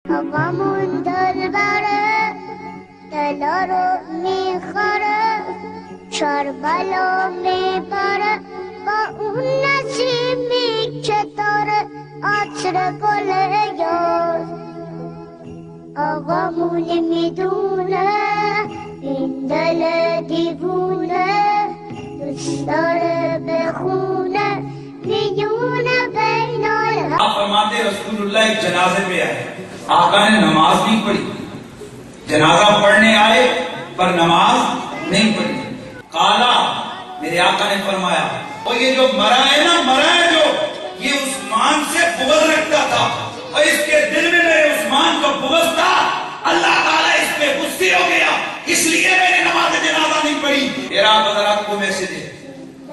Avamın dölbere Delaro mi khare Şarbalo mi pare Ba unnasi mi çetare Açre kole yor Avamın midune İndele divune Dustare bekhune Viyune beynal آپ فرماتے رسول اللہ ایک جنازے پہ آئے، آقا نے نماز نہیں پڑھی، جنازہ پڑھنے آئے پر نماز نہیں پڑھی. قالا، میرے آقا نے فرمایا اور یہ جو مرا ہے نا، مرا ہے جو، یہ عثمان سے بغض رکھتا تھا اور اس کے دل میں میرے عثمان کو بغض تھا، اللہ تعالیٰ اس پہ غصے ہو گیا، اس لیے میں نے نماز جنازہ نہیں پڑھی. میرا حضرات کو میسج ہے،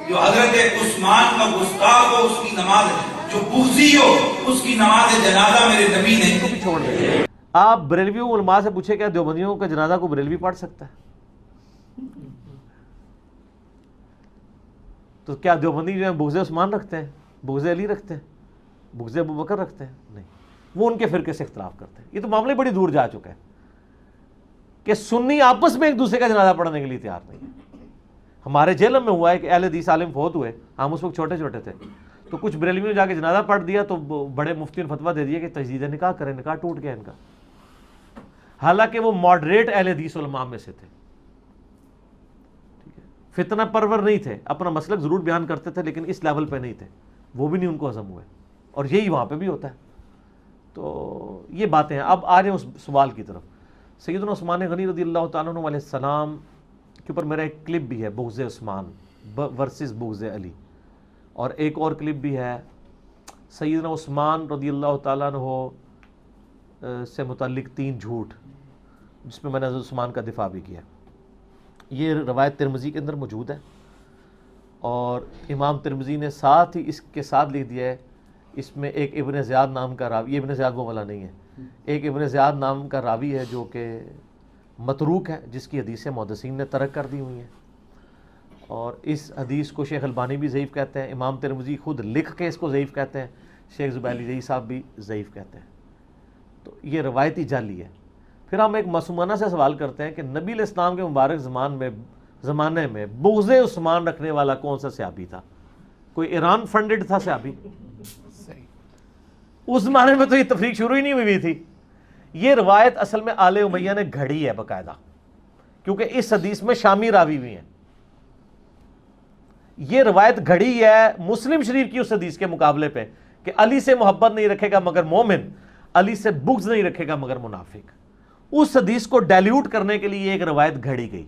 جو حضرت عثمان کا گستاخ ہو اس کی نماز ہے، جو بغضی ہو اس کی نماز جنازہ میرے نبی نے چھوڑ دیں. آپ بریلویوں علماء سے پوچھیں کیا دیوبندیوں کا جنازہ کو بریلوی پڑھ سکتا ہے؟ تو کیا دیوبندی جو ہے بغض عثمان رکھتے ہیں، بغض علی رکھتے ہیں، بغض ابوبکر رکھتے ہیں؟ نہیں، وہ ان کے فرقے سے اختلاف کرتے ہیں. یہ تو معاملے بڑی دور جا چکا ہے کہ سنی آپس میں ایک دوسرے کا جنازہ پڑھنے کے لیے تیار نہیں ہے. ہمارے جیلم میں ہوا ہے کہ اہل حدیث عالم فوت ہوئے، ہم اس وقت چھوٹے چھوٹے تھے، تو کچھ بریلویوں نے جا کے جنازہ پڑھ دیا تو بڑے مفتی نے فتویٰ دے دیا کہ تجدید نکاح کریں، نکاح ٹوٹ گیا ان کا، حالانکہ وہ ماڈریٹ اہل حدیث علماء میں سے تھے. فتنہ پرور نہیں تھے، اپنا مسلک ضرور بیان کرتے تھے لیکن اس لیول پہ نہیں تھے، وہ بھی نہیں ان کو ہضم ہوئے، اور یہی وہاں پہ بھی ہوتا ہے. تو یہ باتیں ہیں. اب آ رہے ہیں اس سوال کی طرف. سیدنا عثمان غنی رضی اللہ تعالیٰ عنہ علیہ السلام کے اوپر میرا ایک کلپ بھی ہے، بغض عثمان ورسز بغض علی، اور ایک اور کلپ بھی ہے سیدنا عثمان رضی اللہ تعالیٰ عنہ سے متعلق 3 جھوٹ، جس میں نے حضرت عثمان کا دفاع بھی کیا. یہ روایت ترمذی کے اندر موجود ہے، اور امام ترمذی نے ساتھ ہی اس کے ساتھ لکھ دیا ہے، اس میں ایک ابن زیاد نام کا راوی، یہ ابن زیاد وہ والا نہیں ہے، ایک ابن زیاد نام کا راوی ہے جو کہ متروک ہے، جس کی حدیثیں محدثین نے ترک کر دی ہوئی ہیں، اور اس حدیث کو شیخ البانی بھی ضعیف کہتے ہیں، امام ترمذی خود لکھ کے اس کو ضعیف کہتے ہیں، شیخ زبیلی ضعیف صاحب بھی ضعیف کہتے ہیں. تو یہ روایتی جعلی ہے. پھر ہم ایک معصومانہ سے سوال کرتے ہیں کہ نبی علیہ السلام کے مبارک زمانے میں بغض عثمان رکھنے والا کون سا صحابی تھا؟ کوئی ایران فنڈڈ تھا صحابی؟ اس زمانے میں تو یہ تفریق شروع ہی نہیں ہوئی تھی. یہ روایت اصل میں آل امیہ نے گھڑی ہے باقاعدہ، کیونکہ اس حدیث میں شامی راوی بھی ہیں. یہ روایت گھڑی ہے مسلم شریف کی اس حدیث کے مقابلے پہ کہ علی سے محبت نہیں رکھے گا مگر مومن، علی سے بغض نہیں رکھے گا مگر منافق. اس حدیث کو ڈیلیوٹ کرنے کے لیے ایک روایت گھڑی گئی.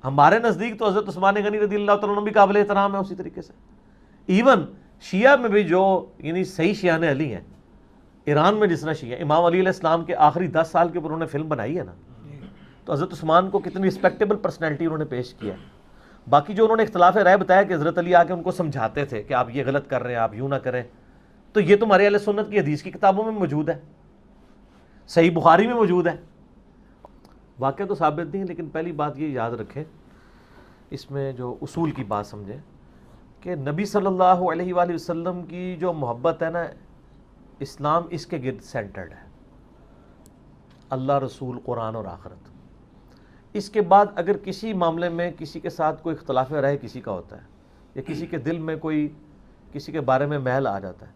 ہمارے نزدیک تو حضرت عثمان غنی رضی اللہ تعالیٰ عنہ بھی قابل احترام ہے اسی طریقے سے. ایون شیعہ میں بھی جو یعنی صحیح شیعہ علی ہیں، ایران میں جس طرح شیعہ، امام علی علیہ السلام کے آخری 10 سال کے اوپر انہوں نے فلم بنائی ہے نا، تو حضرت عثمان کو کتنی رسپیکٹیبل پرسنالٹی انہوں نے پیش کیا ہے. باقی جو انہوں نے اختلاف رائے بتایا کہ حضرت علی آ کے ان کو سمجھاتے تھے کہ آپ یہ غلط کر رہے ہیں، آپ یوں نہ کریں، تو یہ تمہارے اہل سنت کی حدیث کی کتابوں میں موجود ہے، صحیح بخاری میں موجود ہے. واقعہ تو ثابت نہیں ہے، لیکن پہلی بات یہ یاد رکھیں، اس میں جو اصول کی بات سمجھیں کہ نبی صلی اللہ علیہ وآلہ وسلم کی جو محبت ہے نا، اسلام اس کے گرد سینٹرڈ ہے، اللہ، رسول، قرآن اور آخرت. اس کے بعد اگر کسی معاملے میں کسی کے ساتھ کوئی اختلاف رائے کسی کا ہوتا ہے، یا کسی کے دل میں کوئی کسی کے بارے میں محل آ جاتا ہے،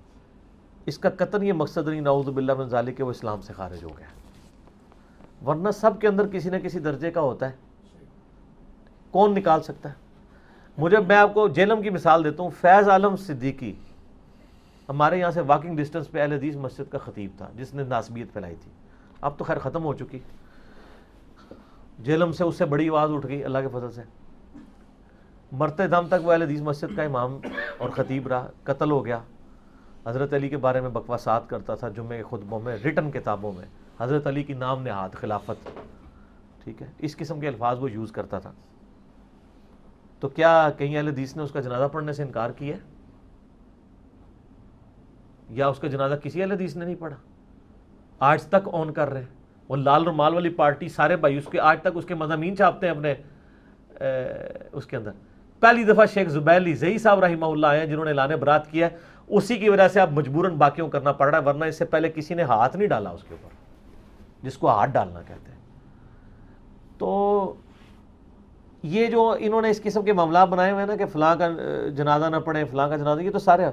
اس کا قطعاً یہ مقصد نہیں نعوذ باللہ من ذالک کہ وہ اسلام سے خارج ہو گیا، ورنہ سب کے اندر کسی نہ کسی درجے کا ہوتا ہے. کون نکال سکتا ہے؟ میں آپ کو جیلم کی مثال دیتا ہوں. فیض عالم صدیقی ہمارے یہاں سے واکنگ ڈسٹنس پہ اہل حدیث مسجد کا خطیب تھا، جس نے ناسبیت پھیلائی تھی. اب تو خیر ختم ہو چکی، جیلم سے اس سے بڑی آواز اٹھ گئی اللہ کے فضل سے. مرتے دم تک وہ اہل حدیث مسجد کا امام اور خطیب رہا. قتل ہو گیا. حضرت علی کے بارے میں بکواسات کرتا تھا جمعے کے خطبوں میں، ریٹن کتابوں میں، حضرت علی کی نام نہاد خلافت، ٹھیک ہے، اس قسم کے الفاظ وہ یوز کرتا تھا. تو کیا کہیں اہل حدیث نے اس کا جنازہ پڑھنے سے انکار کیا، یا اس کا جنازہ کسی اہل حدیث نے نہیں پڑھا؟ آج تک اون کر رہے ہیں. وہ لال رومال والی پارٹی، سارے بھائی اس کے آج تک اس کے مضامین چھاپتے ہیں اپنے اس کے اندر. پہلی دفعہ شیخ زبیلی ضعیف صاحب رحمہ اللہ آئے ہیں جنہوں نے اعلان برات کیا ہے، اسی کی وجہ سے اب مجبوراً باقیوں کرنا پڑ رہا ہے، ورنہ اس سے پہلے کسی نے ہاتھ نہیں ڈالا اس کے اوپر، جس کو ہاتھ ڈالنا کہتے ہیں۔ تو یہ جو انہوں نے اس قسم کے معاملات بنائے ہوئے ہیں نا کہ فلاں کا جنازہ نہ پڑھیں، فلاں کا جنازہ، یہ تو سارے